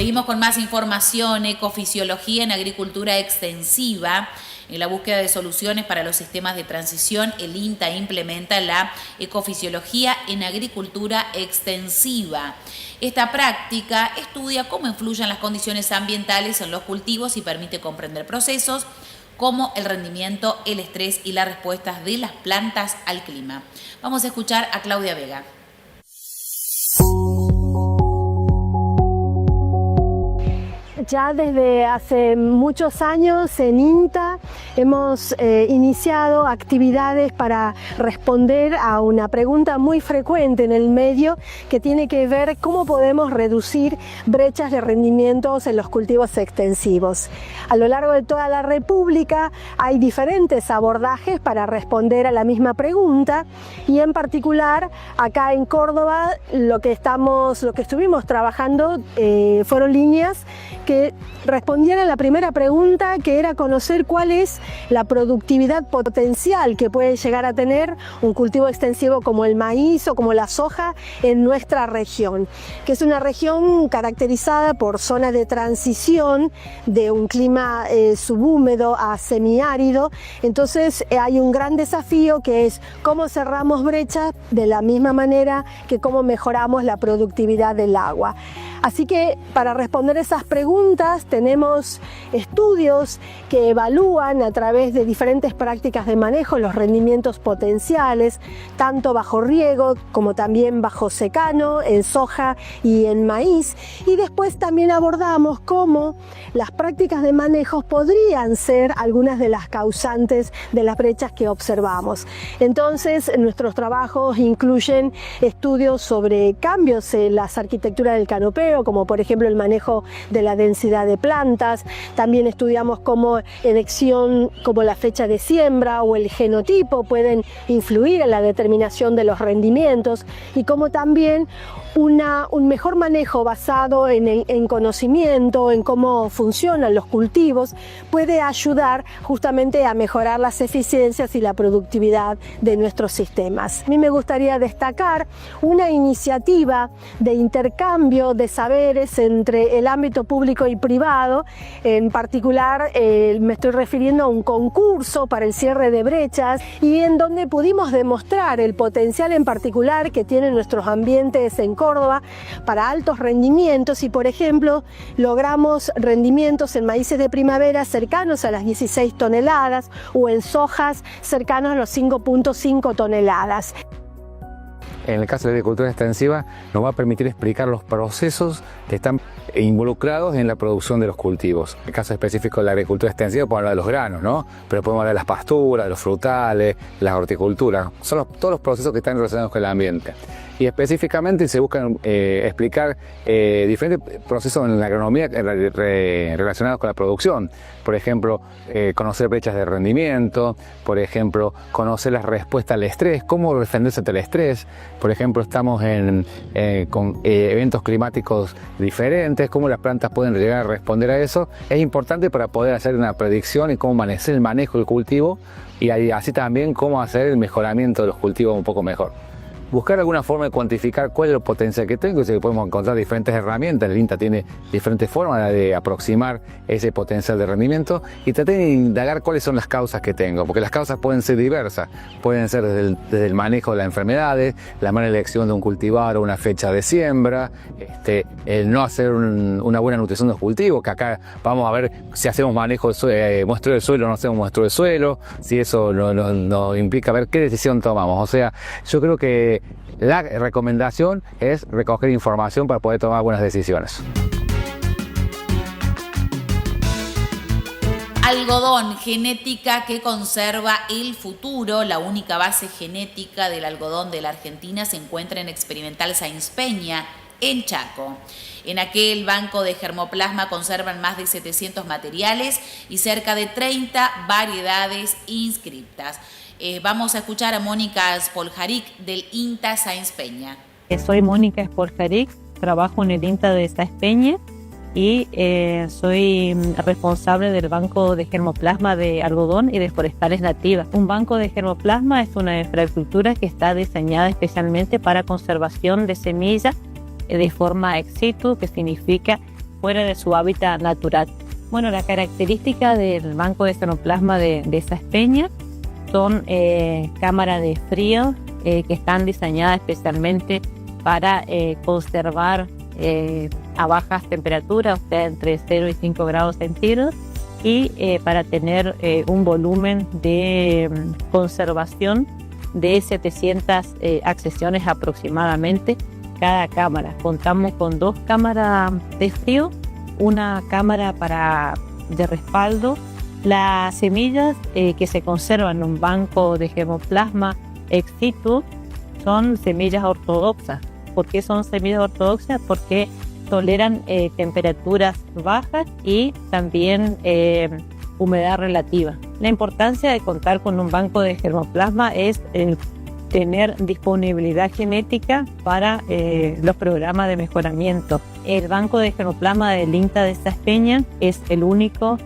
Seguimos con más información. Ecofisiología en agricultura extensiva. En la búsqueda de soluciones para los sistemas de transición, el INTA implementa la ecofisiología en agricultura extensiva. Esta práctica estudia cómo influyen las condiciones ambientales en los cultivos y permite comprender procesos como el rendimiento, el estrés y las respuestas de las plantas al clima. Vamos a escuchar a Claudia Vega. Ya desde hace muchos años en INTA hemos iniciado actividades para responder a una pregunta muy frecuente en el medio que tiene que ver cómo podemos reducir brechas de rendimientos en los cultivos extensivos. A lo largo de toda la República hay diferentes abordajes para responder a la misma pregunta y en particular acá en Córdoba lo que estuvimos trabajando fueron líneas que respondían a la primera pregunta, que era conocer cuál es la productividad potencial que puede llegar a tener un cultivo extensivo como el maíz o como la soja en nuestra región, que es una región caracterizada por zonas de transición de un clima subhúmedo a semiárido. Entonces hay un gran desafío que es cómo cerramos brechas de la misma manera que cómo mejoramos la productividad del agua. Así que para responder esas preguntas tenemos estudios que evalúan a través de diferentes prácticas de manejo los rendimientos potenciales, tanto bajo riego como también bajo secano, en soja y en maíz. Y después también abordamos cómo las prácticas de manejo podrían ser algunas de las causantes de las brechas que observamos. Entonces nuestros trabajos incluyen estudios sobre cambios en las arquitecturas del canopeo, como por ejemplo el manejo de la densidad de plantas. También estudiamos cómo elección como la fecha de siembra o el genotipo pueden influir en la determinación de los rendimientos y cómo también un mejor manejo basado en conocimiento, en cómo funcionan los cultivos, puede ayudar justamente a mejorar las eficiencias y la productividad de nuestros sistemas. A mí me gustaría destacar una iniciativa de intercambio de saberes entre el ámbito público y privado. En particular me estoy refiriendo a un concurso para el cierre de brechas y en donde pudimos demostrar el potencial en particular que tienen nuestros ambientes en Córdoba para altos rendimientos y, por ejemplo, logramos rendimientos en maíces de primavera cercanos a las 16 toneladas o en sojas cercanos a los 5.5 toneladas. En el caso de la agricultura extensiva nos va a permitir explicar los procesos que están involucrados en la producción de los cultivos. En el caso específico de la agricultura extensiva podemos hablar de los granos, ¿no? Pero podemos hablar de las pasturas, de los frutales, las horticulturas. Son todos los procesos que están relacionados con el ambiente. Y específicamente se buscan explicar diferentes procesos en la agronomía relacionados con la producción. Por ejemplo, conocer brechas de rendimiento, por ejemplo, conocer las respuestas al estrés, cómo defenderse ante el estrés. Por ejemplo, estamos con eventos climáticos diferentes, cómo las plantas pueden llegar a responder a eso. Es importante para poder hacer una predicción y cómo manejar el manejo del cultivo y así también cómo hacer el mejoramiento de los cultivos un poco mejor. Buscar alguna forma de cuantificar cuál es el potencial que tengo, y podemos encontrar diferentes herramientas. El INTA tiene diferentes formas de aproximar ese potencial de rendimiento y tratar de indagar cuáles son las causas que tengo, porque las causas pueden ser diversas, pueden ser desde el manejo de las enfermedades, la mala elección de un cultivar o una fecha de siembra, el no hacer una buena nutrición de los cultivos, que acá vamos a ver si hacemos manejo de muestreo del suelo o no hacemos muestreo del suelo, si eso nos implica ver qué decisión tomamos. O sea, yo creo que la recomendación es recoger información para poder tomar buenas decisiones. Algodón, genética que conserva el futuro. La única base genética del algodón de la Argentina se encuentra en Experimental Sáenz Peña, en Chaco. En aquel banco de germoplasma conservan más de 700 materiales y cerca de 30 variedades inscriptas. Vamos a escuchar a Mónica Spoljaric del INTA Sáenz Peña. Soy Mónica Spoljaric, trabajo en el INTA de Sáenz Peña y soy responsable del banco de germoplasma de algodón y de forestales nativas. Un banco de germoplasma es una infraestructura que está diseñada especialmente para conservación de semillas de forma ex situ, que significa fuera de su hábitat natural. Bueno, la característica del banco de germoplasma de esas peñas son cámaras de frío que están diseñadas especialmente para conservar a bajas temperaturas, o sea, entre 0 y 5 grados centígrados, y para tener un volumen de conservación de 700 accesiones aproximadamente cada cámara. Contamos con 2 cámaras de frío, una cámara de respaldo. Las semillas que se conservan en un banco de germoplasma ex situ son semillas ortodoxas. ¿Por qué son semillas ortodoxas? Porque toleran temperaturas bajas y también humedad relativa. La importancia de contar con un banco de germoplasma es tener disponibilidad genética para los programas de mejoramiento. El banco de germoplasma del INTA de Esas Peñas es el único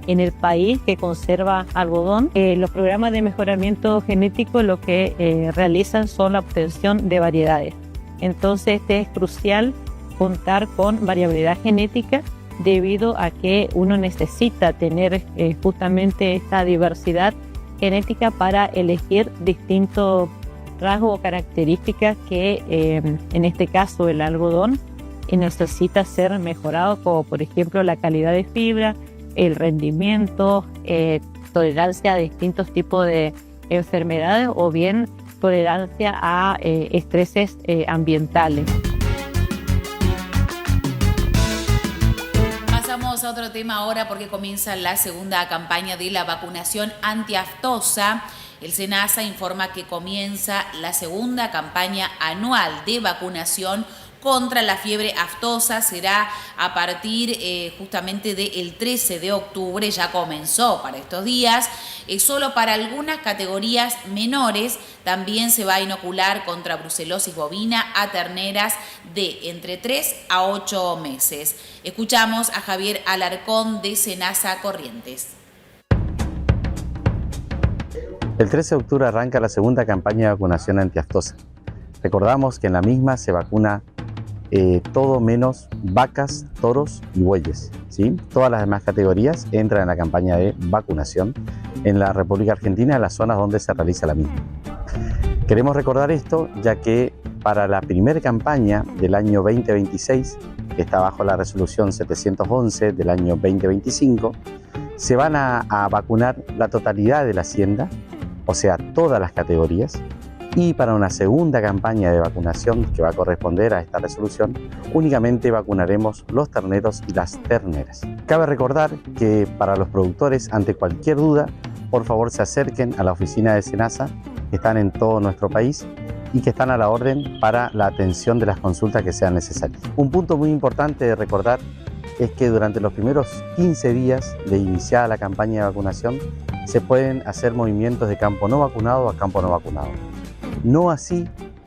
en el país que conserva algodón. Los programas de mejoramiento genético lo que realizan son la obtención de variedades. Entonces es crucial contar con variabilidad genética debido a que uno necesita tener justamente esta diversidad genética para elegir distintos rasgos o características que en este caso el algodón necesita ser mejorado, como por ejemplo la calidad de fibra, el rendimiento, tolerancia a distintos tipos de enfermedades o bien tolerancia a estreses ambientales. Pasamos a otro tema ahora porque comienza la segunda campaña de la vacunación antiaftosa. El SENASA informa que comienza la segunda campaña anual de vacunación contra la fiebre aftosa. Será a partir justamente del 13 de octubre, ya comenzó para estos días, solo para algunas categorías menores. También se va a inocular contra brucelosis bovina a terneras de entre 3 a 8 meses. Escuchamos a Javier Alarcón de SENASA Corrientes. El 13 de octubre arranca la segunda campaña de vacunación antiaftosa. Recordamos que en la misma se vacuna todo menos vacas, toros y bueyes, ¿sí? Todas las demás categorías entran en la campaña de vacunación en la República Argentina, en las zonas donde se realiza la misma. Queremos recordar esto ya que para la primera campaña del año 2026, que está bajo la resolución 711 del año 2025, se van a vacunar la totalidad de la hacienda, o sea, todas las categorías. Y para una segunda campaña de vacunación que va a corresponder a esta resolución, únicamente vacunaremos los terneros y las terneras. Cabe recordar que para los productores, ante cualquier duda, por favor se acerquen a la oficina de SENASA, que están en todo nuestro país y que están a la orden para la atención de las consultas que sean necesarias. Un punto muy importante de recordar es que durante los primeros 15 días de iniciada la campaña de vacunación se pueden hacer movimientos de campo no vacunado a campo no vacunado. No así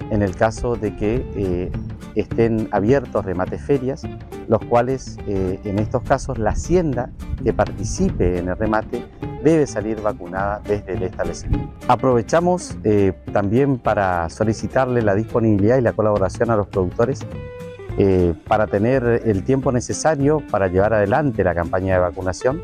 en el caso de que estén abiertos remates ferias, los cuales en estos casos la hacienda que participe en el remate debe salir vacunada desde el establecimiento. Aprovechamos también para solicitarle la disponibilidad y la colaboración a los productores para tener el tiempo necesario para llevar adelante la campaña de vacunación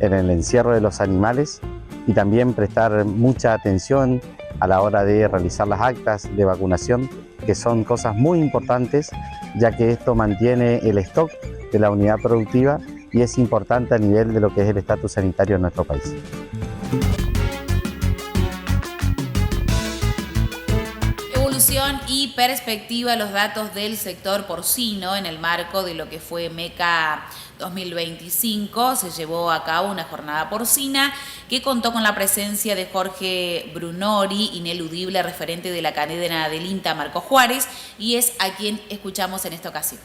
en el encierro de los animales y también prestar mucha atención a la hora de realizar las actas de vacunación, que son cosas muy importantes, ya que esto mantiene el stock de la unidad productiva y es importante a nivel de lo que es el estatus sanitario en nuestro país. Evolución y perspectiva, los datos del sector porcino en el marco de lo que fue MECA 2025. Se llevó a cabo una jornada porcina que contó con la presencia de Jorge Brunori, ineludible referente de la cadena del INTA Marcos Juárez, y es a quien escuchamos en esta ocasión.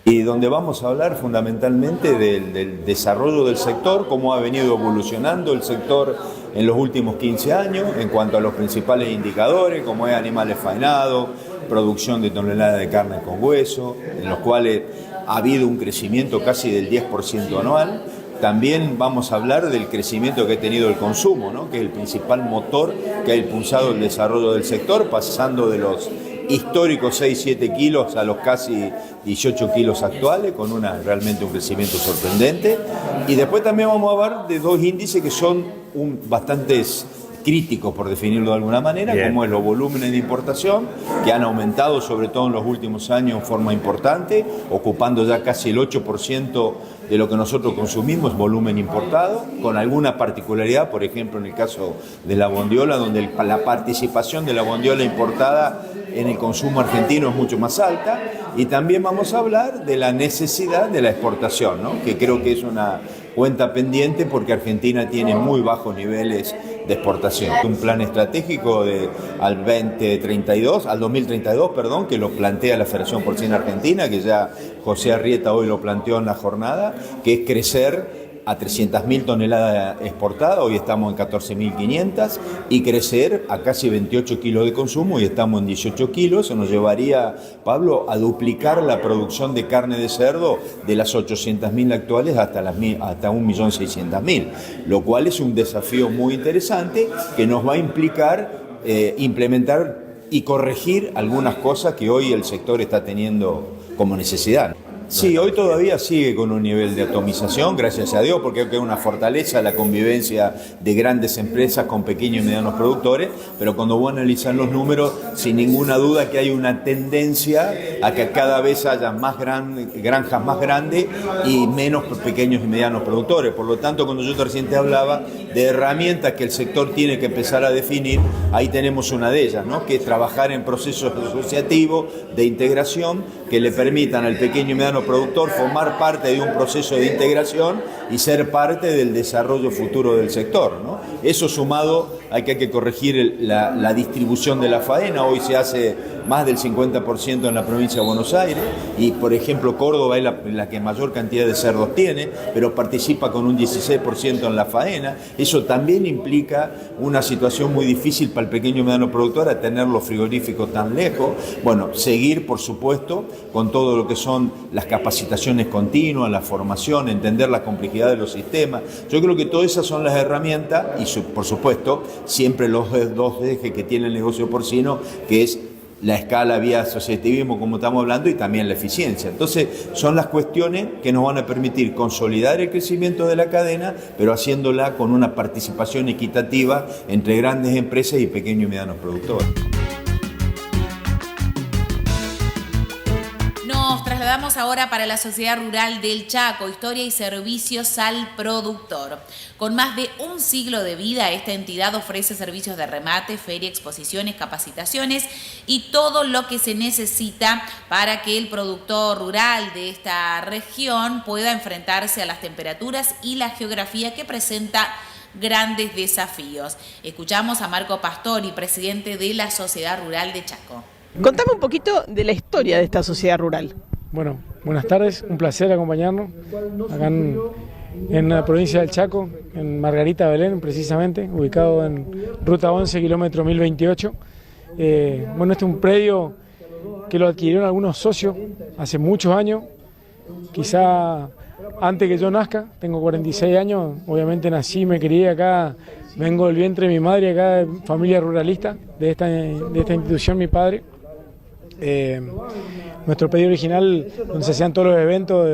Y donde vamos a hablar fundamentalmente del desarrollo del sector, cómo ha venido evolucionando el sector en los últimos 15 años en cuanto a los principales indicadores, como es animales faenados, producción de toneladas de carne con hueso, en los cuales ha habido un crecimiento casi del 10% anual. También vamos a hablar del crecimiento que ha tenido el consumo, ¿no? Que es el principal motor que ha impulsado el desarrollo del sector, pasando de los históricos 6-7 kilos a los casi 18 kilos actuales, con realmente un crecimiento sorprendente. Y después también vamos a hablar de dos índices que son bastantes críticos, por definirlo de alguna manera, como es los volúmenes de importación, que han aumentado sobre todo en los últimos años en forma importante, ocupando ya casi el 8% de lo que nosotros consumimos, volumen importado, con alguna particularidad, por ejemplo en el caso de la bondiola, donde la participación de la bondiola importada en el consumo argentino es mucho más alta. Y también vamos a hablar de la necesidad de la exportación, ¿no? Que creo que es una cuenta pendiente porque Argentina tiene muy bajos niveles de exportación. Un plan estratégico al 2032, perdón, que lo plantea la Federación Porcina Argentina, que ya José Arrieta hoy lo planteó en la jornada, que es crecer a 300.000 toneladas exportadas, hoy estamos en 14.500, y crecer a casi 28 kilos de consumo, y estamos en 18 kilos. Eso nos llevaría, Pablo, a duplicar la producción de carne de cerdo de las 800.000 actuales hasta 1.600.000, lo cual es un desafío muy interesante que nos va a implicar implementar y corregir algunas cosas que hoy el sector está teniendo como necesidad. Sí, hoy todavía sigue con un nivel de atomización, gracias a Dios, porque creo que es una fortaleza la convivencia de grandes empresas con pequeños y medianos productores, pero cuando vos analizás los números, sin ninguna duda que hay una tendencia a que cada vez haya granjas más grandes y menos pequeños y medianos productores. Por lo tanto, cuando yo recién te hablaba de herramientas que el sector tiene que empezar a definir, ahí tenemos una de ellas, ¿no? Que es trabajar en procesos asociativos de integración que le permitan al pequeño y mediano productor formar parte de un proceso de integración y ser parte del desarrollo futuro del sector, ¿no? Eso sumado a que hay que corregir la distribución de la faena. Hoy se hace más del 50% en la provincia de Buenos Aires y, por ejemplo, Córdoba es la que mayor cantidad de cerdos tiene, pero participa con un 16% en la faena. Eso también implica una situación muy difícil para el pequeño y mediano productor a tener los frigoríficos tan lejos. Bueno, seguir, por supuesto, con todo lo que son las capacitaciones continuas, la formación, entender la complejidad de los sistemas. Yo creo que todas esas son las herramientas y, por supuesto, siempre los dos ejes que tiene el negocio porcino, que es la escala vía asociativismo, como estamos hablando, y también la eficiencia. Entonces, son las cuestiones que nos van a permitir consolidar el crecimiento de la cadena, pero haciéndola con una participación equitativa entre grandes empresas y pequeños y medianos productores. Nos trasladamos ahora para la Sociedad Rural del Chaco, historia y servicios al productor. Con más de un siglo de vida, esta entidad ofrece servicios de remate, feria, exposiciones, capacitaciones y todo lo que se necesita para que el productor rural de esta región pueda enfrentarse a las temperaturas y la geografía que presenta grandes desafíos. Escuchamos a Marco Pastori, presidente de la Sociedad Rural de Chaco. Contame un poquito de la historia de esta sociedad rural. Bueno, buenas tardes, un placer acompañarnos acá en la provincia del Chaco, en Margarita Belén precisamente, ubicado en ruta 11, kilómetro 1028. Bueno, este es un predio que lo adquirieron algunos socios hace muchos años, quizá antes que yo nazca. Tengo 46 años, obviamente nací, me crié acá, vengo del vientre de mi madre, acá de familia ruralista, de esta institución, mi padre. Nuestro predio original, donde se hacían todos los eventos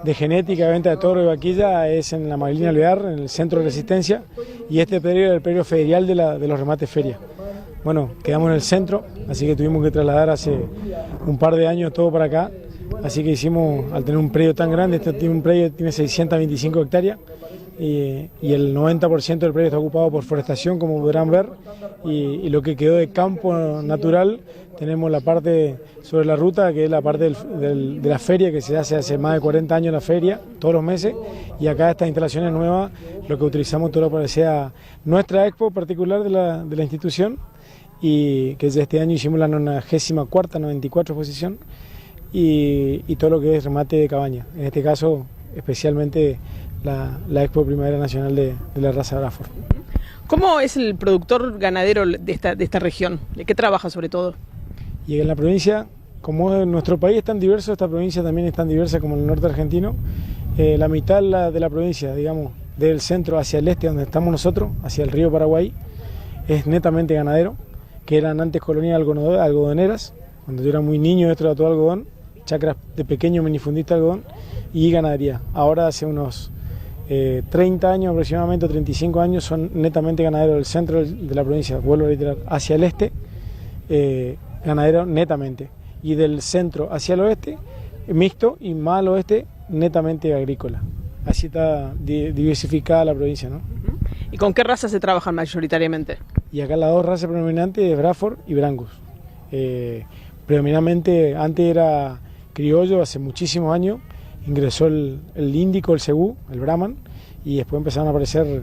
de genética, venta de toro y vaquilla, es en la Magdalena Alvear, en el centro de Resistencia, y este predio era el predio ferial de los remates feria. Bueno, quedamos en el centro, así que tuvimos que trasladar hace un par de años todo para acá, así que hicimos, al tener un predio tan grande, un predio tiene 625 hectáreas, y el 90% del predio está ocupado por forestación, como podrán ver, y lo que quedó de campo natural, tenemos la parte sobre la ruta, que es la parte de la feria, que se hace más de 40 años la feria, todos los meses, y acá estas instalaciones nuevas, lo que utilizamos todo lo que sea nuestra expo particular de la institución, y que desde este año hicimos la 94 exposición, y todo lo que es remate de cabaña, en este caso especialmente la Expo Primavera Nacional de la raza Braford. ¿Cómo es el productor ganadero de esta región? ¿De qué trabaja sobre todo? Y en la provincia, como nuestro país es tan diverso, esta provincia también es tan diversa como el norte argentino. La mitad de la provincia, digamos, del centro hacia el este, donde estamos nosotros, hacia el río Paraguay, es netamente ganadero, que eran antes colonias algodoneras, Cuando yo era muy niño esto era todo algodón, chacras de pequeño minifundista de algodón y ganadería. Ahora hace unos 30 años aproximadamente, 35 años, son netamente ganaderos del centro de la provincia, vuelvo a reiterar, hacia el este, ganadero netamente, y del centro hacia el oeste, mixto, y más al oeste, netamente agrícola. Así está diversificada la provincia, ¿no? ¿Y con qué razas se trabajan mayoritariamente? Y acá las dos razas predominantes es Braford y Brangus. Predominantemente antes era criollo, hace muchísimos años, ingresó el índico, el cebú, el brahman, y después empezaron a aparecer,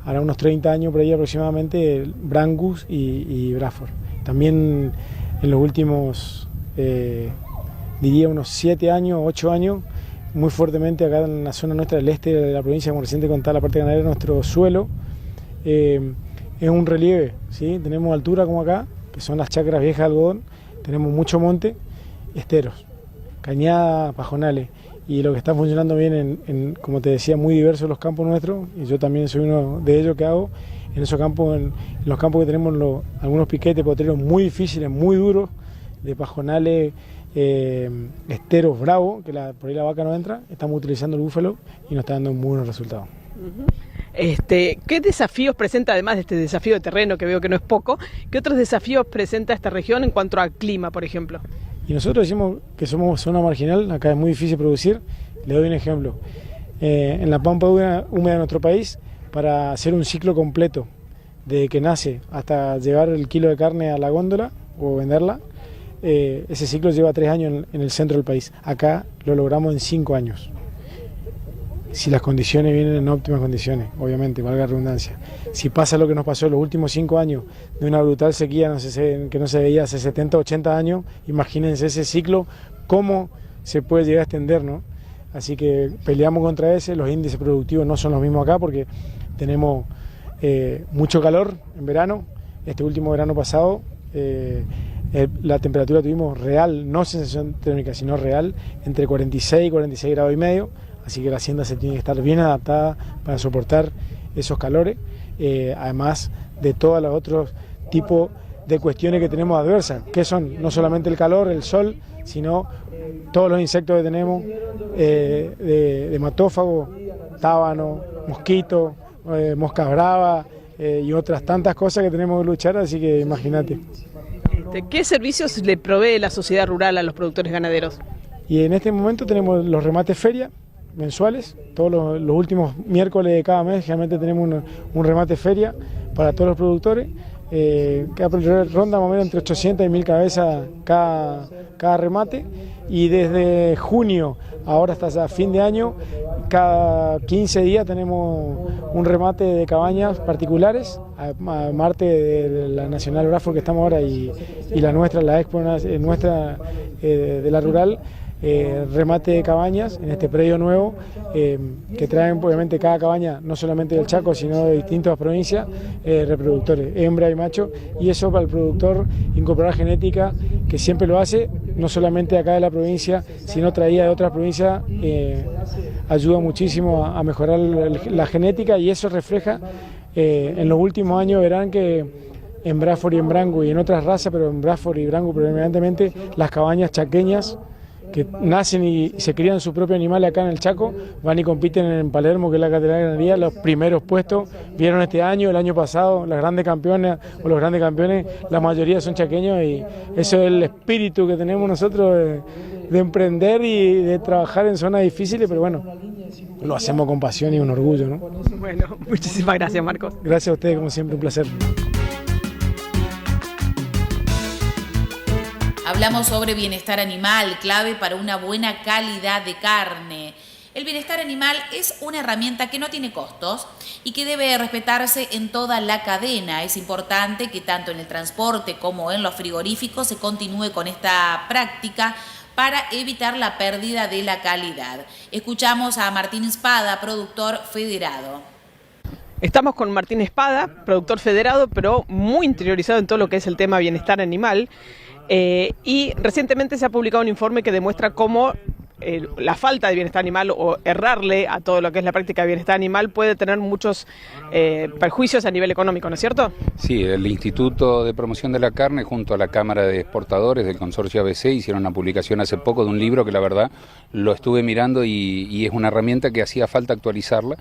ahora unos 30 años por ahí aproximadamente, el Brangus y Braford. También en los últimos, diría unos 7 años, 8 años, muy fuertemente acá en la zona nuestra del este de la provincia, como recién te contaba, la parte ganadera, nuestro suelo es un relieve, ¿sí? Tenemos altura como acá, que son las chacras viejas de algodón, tenemos mucho monte, esteros, cañadas, pajonales, y lo que está funcionando bien como te decía, muy diversos los campos nuestros, y yo también soy uno de ellos que hago, en esos campos, en los campos que tenemos algunos piquetes potreros muy difíciles, muy duros, de pajonales, esteros bravos, que por ahí la vaca no entra, estamos utilizando el búfalo y nos está dando muy buenos resultados. ¿Qué desafíos presenta, además de este desafío de terreno, que veo que no es poco, qué otros desafíos presenta esta región en cuanto al clima, por ejemplo? Y nosotros decimos que somos zona marginal, acá es muy difícil producir. Le doy un ejemplo. En la pampa húmeda de nuestro país, para hacer un ciclo completo, desde que nace hasta llevar el kilo de carne a la góndola o venderla, ese ciclo lleva 3 años en el centro del país. Acá lo logramos en 5 años. Si las condiciones vienen en óptimas condiciones, obviamente, valga la redundancia. Si pasa lo que nos pasó en los últimos 5 años, de una brutal sequía que no se veía hace 70, 80 años, imagínense ese ciclo, cómo se puede llegar a extender, ¿no? Así que peleamos contra ese, los índices productivos no son los mismos acá porque tenemos mucho calor en verano. Este último verano pasado, la temperatura tuvimos real, no sensación térmica, sino real, entre 46 y 46 grados y medio. Así que la hacienda se tiene que estar bien adaptada para soportar esos calores, además de todos los otros tipos de cuestiones que tenemos adversas, que son no solamente el calor, el sol, sino todos los insectos que tenemos, de hematófagos, tábano, mosquito, moscas bravas y otras tantas cosas que tenemos que luchar, así que imagínate. ¿Qué servicios le provee la sociedad rural a los productores ganaderos? Y en este momento tenemos los remates feria mensuales, todos los últimos miércoles de cada mes generalmente tenemos un remate feria para todos los productores, que ronda más o menos entre 800 y 1000 cabezas cada remate, y desde junio ahora hasta fin de año, cada 15 días tenemos un remate de cabañas particulares, aparte de la Nacional Braford que estamos ahora y la nuestra, la Expo nuestra de la rural. Remate de cabañas en este predio nuevo, que traen obviamente cada cabaña, no solamente del Chaco, sino de distintas provincias, reproductores, hembra y macho, y eso para el productor incorporar genética, que siempre lo hace, no solamente acá de la provincia, sino traída de otras provincias, ayuda muchísimo a mejorar la genética, y eso refleja, en los últimos años verán que en Braford y en Brangus y en otras razas, pero en Braford y Brangus predominantemente, las cabañas chaqueñas que nacen y se crían su propio animal acá en el Chaco, van y compiten en Palermo, que es la Catedral de Ganadería, los primeros puestos, vieron este año, el año pasado, las grandes campeonas o los grandes campeones, la mayoría son chaqueños, y eso es el espíritu que tenemos nosotros de emprender y de trabajar en zonas difíciles, pero bueno, lo hacemos con pasión y un orgullo, ¿no? Bueno, muchísimas gracias, Marcos. Gracias a ustedes, como siempre, un placer. Hablamos sobre bienestar animal, clave para una buena calidad de carne. El bienestar animal es una herramienta que no tiene costos y que debe respetarse en toda la cadena. Es importante que tanto en el transporte como en los frigoríficos se continúe con esta práctica para evitar la pérdida de la calidad. Escuchamos a Martín Espada, productor federado. Estamos con Martín Espada, productor federado, pero muy interiorizado en todo lo que es el tema bienestar animal. Y recientemente se ha publicado un informe que demuestra cómo la falta de bienestar animal o errarle a todo lo que es la práctica de bienestar animal puede tener muchos perjuicios a nivel económico, ¿no es cierto? Sí, el Instituto de Promoción de la Carne junto a la Cámara de Exportadores del Consorcio ABC hicieron una publicación hace poco de un libro que la verdad lo estuve mirando y es una herramienta que hacía falta actualizarla.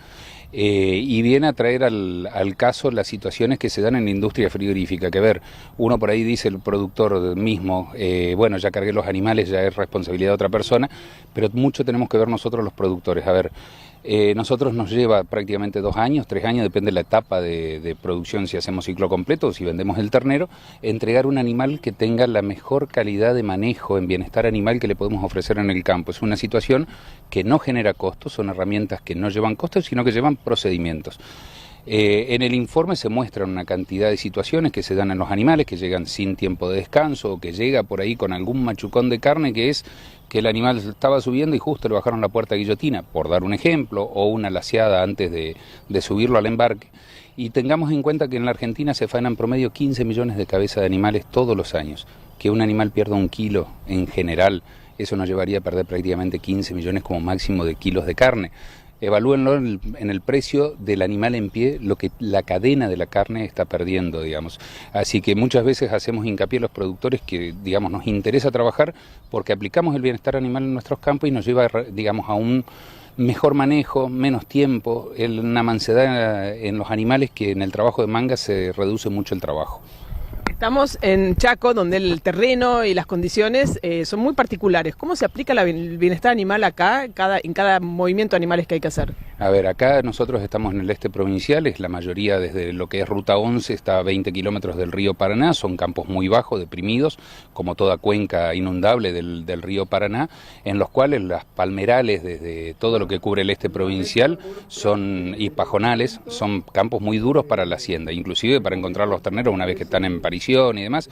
Y viene a traer al caso las situaciones que se dan en la industria frigorífica, que ver, uno por ahí dice el productor mismo, bueno, ya cargué los animales, ya es responsabilidad de otra persona, pero mucho tenemos que ver nosotros los productores. A ver, nosotros nos lleva prácticamente 2 años, 3 años, depende de la etapa de producción, si hacemos ciclo completo o si vendemos el ternero, entregar un animal que tenga la mejor calidad de manejo en bienestar animal que le podemos ofrecer en el campo. Es una situación que no genera costos, son herramientas que no llevan costos, sino que llevan procedimientos. En el informe se muestran una cantidad de situaciones que se dan en los animales, que llegan sin tiempo de descanso, o que llega por ahí con algún machucón de carne, que es que el animal estaba subiendo y justo le bajaron la puerta guillotina, por dar un ejemplo, o una laceada antes de subirlo al embarque. Y tengamos en cuenta que en la Argentina se faenan en promedio 15 millones de cabezas de animales todos los años. Que un animal pierda 1 kilo en general, eso nos llevaría a perder prácticamente 15 millones como máximo de kilos de carne. Evalúenlo en el precio del animal en pie, lo que la cadena de la carne está perdiendo, digamos. Así que muchas veces hacemos hincapié a los productores que, digamos, nos interesa trabajar porque aplicamos el bienestar animal en nuestros campos y nos lleva, digamos, a un mejor manejo, menos tiempo, una mansedad en los animales que en el trabajo de manga se reduce mucho el trabajo. Estamos en Chaco, donde el terreno y las condiciones son muy particulares. ¿Cómo se aplica el bienestar animal acá, en cada movimiento de animales que hay que hacer? A ver, acá nosotros estamos en el este provincial, es la mayoría desde lo que es Ruta 11, está a 20 kilómetros del río Paraná, son campos muy bajos, deprimidos, como toda cuenca inundable del río Paraná, en los cuales las palmerales desde todo lo que cubre el este provincial y pajonales, son campos muy duros para la hacienda, inclusive para encontrar los terneros una vez que están en parición y demás.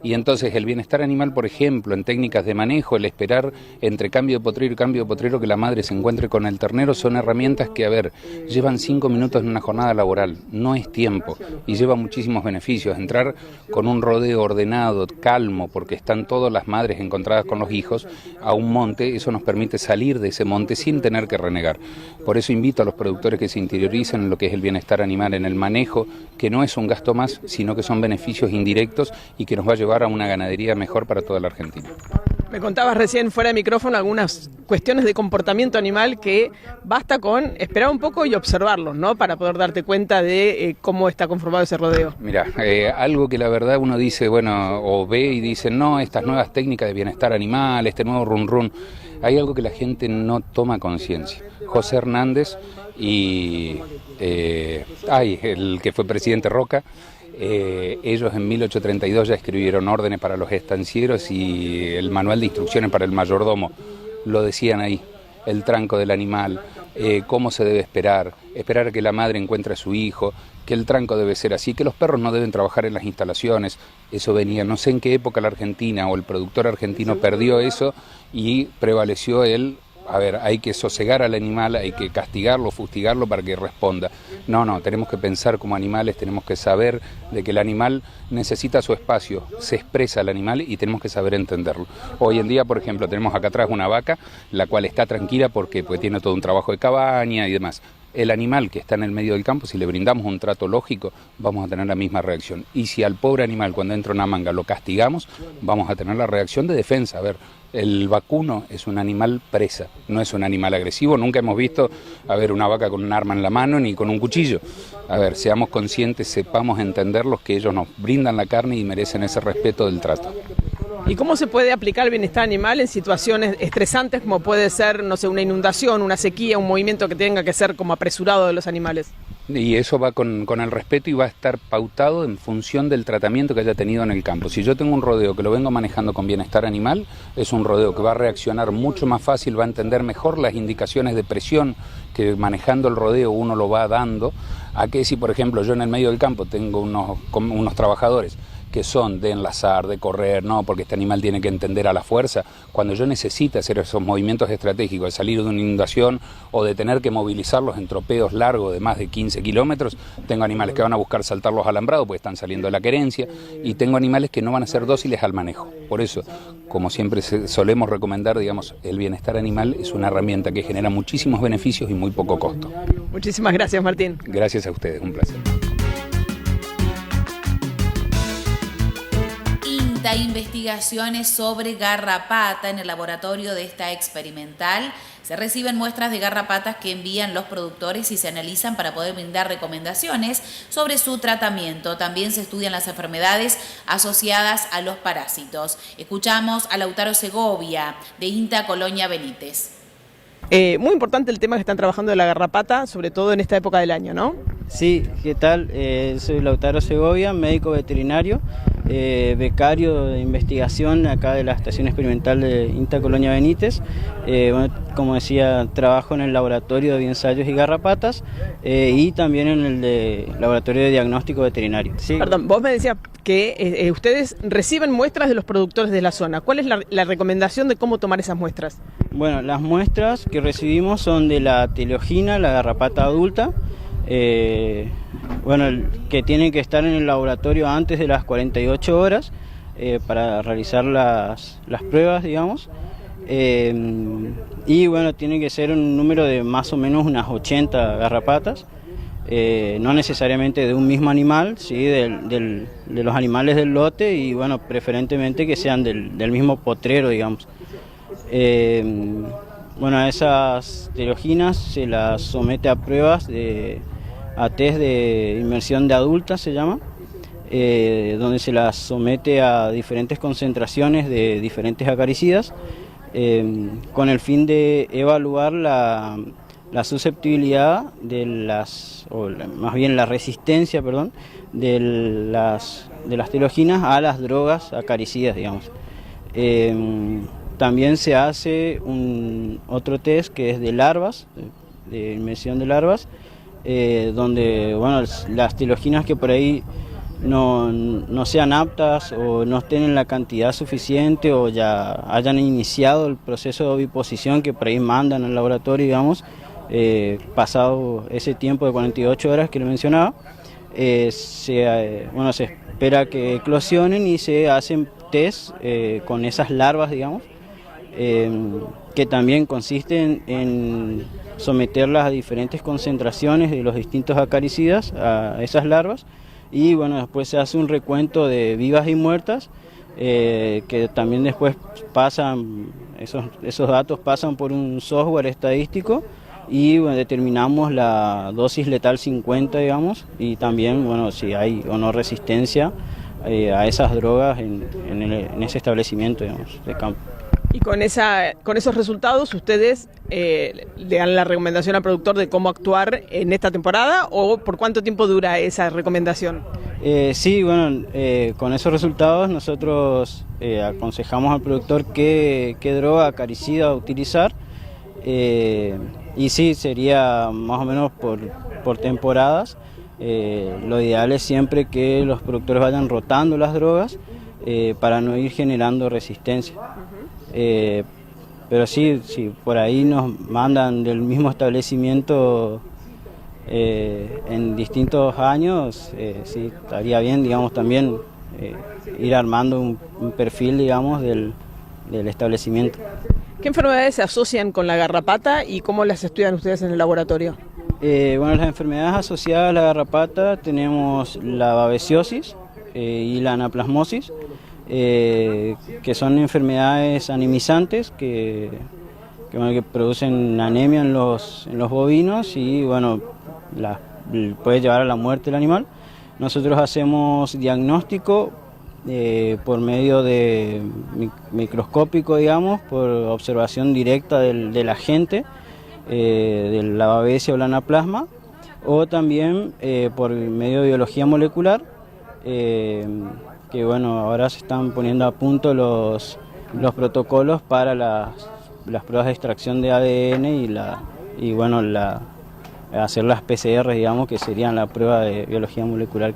Y entonces el bienestar animal, por ejemplo, en técnicas de manejo, el esperar entre cambio de potrero y cambio de potrero que la madre se encuentre con el ternero, son herramientas que, a ver, llevan 5 minutos en una jornada laboral, no es tiempo y lleva muchísimos beneficios. Entrar con un rodeo ordenado, calmo, porque están todas las madres encontradas con los hijos, a un monte, eso nos permite salir de ese monte sin tener que renegar. Por eso invito a los productores que se interioricen en lo que es el bienestar animal, en el manejo, que no es un gasto más, sino que son beneficios indirectos y que nos va a llevar a una ganadería mejor para toda la Argentina. Me contabas recién fuera de micrófono algunas cuestiones de comportamiento animal que basta con esperar un poco y observarlos, ¿no? Para poder darte cuenta de cómo está conformado ese rodeo. Mira, algo que la verdad uno dice, bueno, o ve y dice, no, estas nuevas técnicas de bienestar animal, este nuevo run run, hay algo que la gente no toma conciencia. José Hernández y el que fue presidente Roca, ellos en 1832 ya escribieron órdenes para los estancieros y el manual de instrucciones para el mayordomo. Lo decían ahí, el tranco del animal, cómo se debe esperar a que la madre encuentre a su hijo, que el tranco debe ser así, que los perros no deben trabajar en las instalaciones. Eso venía, no sé en qué época la Argentina o el productor argentino perdió eso y prevaleció hay que sosegar al animal, hay que castigarlo, fustigarlo para que responda. No, tenemos que pensar como animales, tenemos que saber de que el animal necesita su espacio, se expresa el animal y tenemos que saber entenderlo. Hoy en día, por ejemplo, tenemos acá atrás una vaca, la cual está tranquila porque tiene todo un trabajo de cabaña y demás. El animal que está en el medio del campo, si le brindamos un trato lógico, vamos a tener la misma reacción. Y si al pobre animal, cuando entra una manga, lo castigamos, vamos a tener la reacción de defensa. A ver, el vacuno es un animal presa, no es un animal agresivo. Nunca hemos visto, una vaca con un arma en la mano ni con un cuchillo. A ver, seamos conscientes, sepamos entenderlos, que ellos nos brindan la carne y merecen ese respeto del trato. ¿Y cómo se puede aplicar el bienestar animal en situaciones estresantes como puede ser, no sé, una inundación, una sequía, un movimiento que tenga que ser como apresurado de los animales? Y eso va con el respeto y va a estar pautado en función del tratamiento que haya tenido en el campo. Si yo tengo un rodeo que lo vengo manejando con bienestar animal, es un rodeo que va a reaccionar mucho más fácil, va a entender mejor las indicaciones de presión que manejando el rodeo uno lo va dando, a que si por ejemplo yo en el medio del campo tengo unos trabajadores que son de enlazar, de correr, no, porque este animal tiene que entender a la fuerza. Cuando yo necesito hacer esos movimientos estratégicos, de salir de una inundación o de tener que movilizarlos en tropeos largos de más de 15 kilómetros, tengo animales que van a buscar saltar los alambrados porque están saliendo de la querencia, y tengo animales que no van a ser dóciles al manejo. Por eso, como siempre solemos recomendar, digamos, el bienestar animal es una herramienta que genera muchísimos beneficios y muy poco costo. Muchísimas gracias, Martín. Gracias a ustedes, un placer. Investigaciones sobre garrapata. En el laboratorio de esta experimental se reciben muestras de garrapatas que envían los productores y se analizan para poder brindar recomendaciones sobre su tratamiento. También se estudian las enfermedades asociadas a los parásitos. Escuchamos a Lautaro Segovia, de INTA Colonia Benítez. Muy importante el tema que están trabajando de la garrapata, sobre todo en esta época del año, ¿no? Sí, ¿qué tal? Soy Lautaro Segovia, médico veterinario, becario de investigación acá de la Estación Experimental de INTA Colonia Benítez. Bueno, como decía, trabajo en el laboratorio de ensayos y garrapatas y también en el de laboratorio de diagnóstico veterinario. Sí. Perdón, vos me decías que ustedes reciben muestras de los productores de la zona. ¿Cuál es la recomendación de cómo tomar esas muestras? Bueno, las muestras que recibimos son de la teleogina, la garrapata adulta, bueno, que tienen que estar en el laboratorio antes de las 48 horas para realizar las pruebas, digamos. Y bueno, tiene que ser un número de más o menos unas 80 garrapatas, no necesariamente de un mismo animal, sí, de los animales del lote, y bueno, preferentemente que sean del mismo potrero, digamos. Bueno, a esas teleoginas se las somete a pruebas, a test de inmersión de adulta se llama, donde se las somete a diferentes concentraciones de diferentes acaricidas, con el fin de evaluar la susceptibilidad más bien la resistencia, perdón, de las teleoginas a las drogas acaricidas, digamos. También se hace otro test que es de larvas, de inmersión de larvas, donde bueno, las teleoginas que por ahí no sean aptas o no estén en la cantidad suficiente o ya hayan iniciado el proceso de oviposición que por ahí mandan al laboratorio, digamos, pasado ese tiempo de 48 horas que le mencionaba, bueno, se espera que eclosionen y se hacen test con esas larvas, digamos, que también consisten en someterlas a diferentes concentraciones de los distintos acaricidas a esas larvas, y bueno, después se hace un recuento de vivas y muertas, que también después esos datos pasan por un software estadístico y bueno, determinamos la dosis letal 50, digamos, y también bueno, si hay o no resistencia a esas drogas en ese establecimiento, digamos, de campo. Y con esos resultados ustedes le dan la recomendación al productor de cómo actuar en esta temporada, ¿o por cuánto tiempo dura esa recomendación? Sí, bueno, con esos resultados nosotros aconsejamos al productor qué droga acaricida utilizar, y sí, sería más o menos por temporadas. Lo ideal es siempre que los productores vayan rotando las drogas para no ir generando resistencia. Pero sí, por ahí nos mandan del mismo establecimiento en distintos años, sí, estaría bien, digamos, también ir armando un perfil, digamos, del establecimiento. ¿Qué enfermedades se asocian con la garrapata y cómo las estudian ustedes en el laboratorio? Bueno, las enfermedades asociadas a la garrapata tenemos la babesiosis y la anaplasmosis, que son enfermedades anemizantes que producen anemia en los bovinos y bueno, puede llevar a la muerte del animal. Nosotros hacemos diagnóstico por medio de microscópico, digamos, por observación directa del agente, de la babesia o la anaplasma, o también por medio de biología molecular, que bueno, ahora se están poniendo a punto los protocolos para las pruebas de extracción de ADN y bueno, hacer las PCR, digamos, que serían la prueba de biología molecular,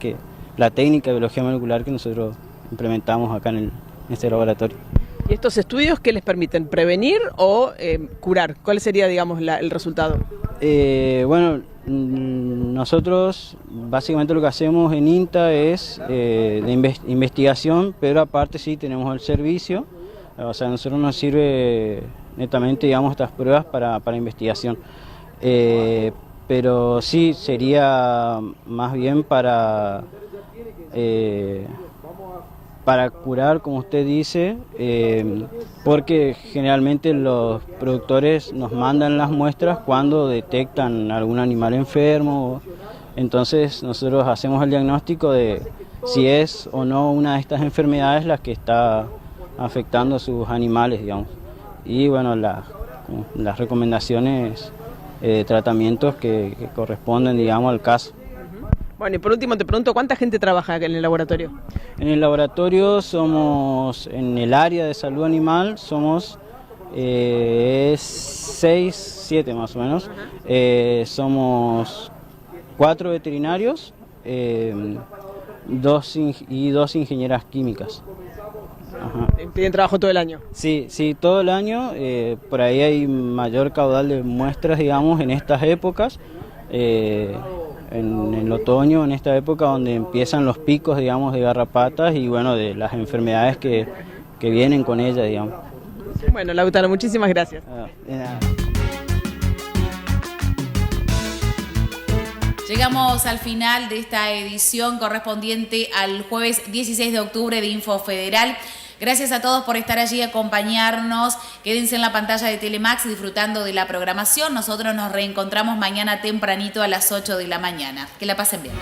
la técnica de biología molecular que nosotros implementamos acá en este laboratorio. ¿Y estos estudios qué les permiten? ¿Prevenir o curar? ¿Cuál sería, digamos, el resultado? Bueno, nosotros básicamente lo que hacemos en INTA es de investigación, pero aparte sí tenemos el servicio. O sea, a nosotros nos sirve netamente, digamos, estas pruebas para investigación. Pero sí sería más bien para curar, como usted dice, porque generalmente los productores nos mandan las muestras cuando detectan algún animal enfermo. Entonces nosotros hacemos el diagnóstico de si es o no una de estas enfermedades la que está afectando a sus animales, digamos. Y bueno, las recomendaciones de tratamientos que corresponden, digamos, al caso. Bueno, y por último te pregunto, ¿cuánta gente trabaja acá en el laboratorio? En el laboratorio somos, en el área de salud animal, somos 6, 7 más o menos. Somos 4 veterinarios y 2 ingenieras químicas. Ajá. ¿Tienen trabajo todo el año? Sí, todo el año. Por ahí hay mayor caudal de muestras, digamos, en estas épocas. En el otoño, en esta época donde empiezan los picos, digamos, de garrapatas y bueno, de las enfermedades que vienen con ellas, digamos. Bueno, Lautaro, muchísimas gracias. De nada. Llegamos al final de esta edición correspondiente al jueves 16 de octubre de Info Federal. Gracias a todos por estar allí y acompañarnos. Quédense en la pantalla de Telemax disfrutando de la programación. Nosotros nos reencontramos mañana tempranito a las 8 de la mañana. Que la pasen bien.